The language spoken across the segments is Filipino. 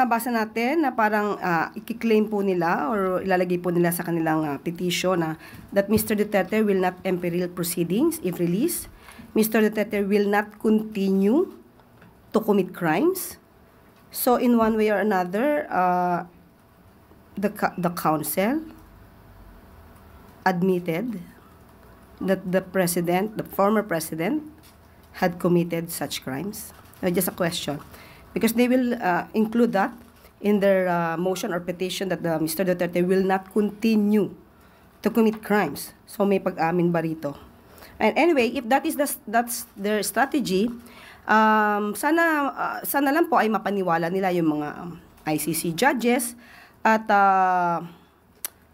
nabasa natin na parang i-claim po nila or ilalagay po nila sa kanilang petition na that Mr. Duterte will not imperil proceedings if released. Mr. Duterte will not continue to commit crimes. So in one way or another, the council admitted that the former president, had committed such crimes. Just a question. Because they will include that in their motion or petition that Mr. Duterte will not continue to commit crimes. So may pag-amin ba rito? And anyway, if that's their strategy, sana lang po ay mapaniwala nila yung mga ICC judges at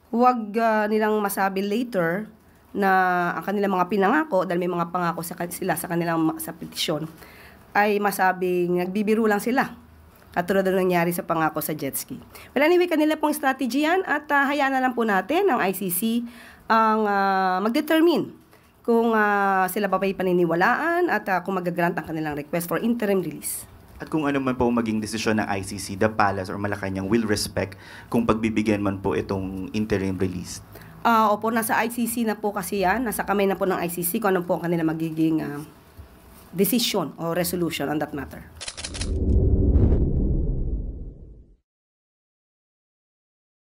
huwag nilang masabi later na ang kanilang mga pinangako, dahil may mga pangako sila sa kanilang sa petisyon, ay masabing nagbibiro lang sila. Katulad na nangyari sa pangako sa jet ski. Well, anyway, kanila pong strategy yan at hayaan na lang po natin ang ICC ang mag-determine kung sila ba ba'y paniniwalaan at kung mag-grant ang kanilang request for interim release. At kung ano man po maging desisyon ng ICC, the Palace or Malacanang will respect kung pagbibigyan man po itong interim release. Opo, nasa ICC na po kasi yan. Nasa kamay na po ng ICC kung ano po ang kanilang magiging decision or resolution on that matter.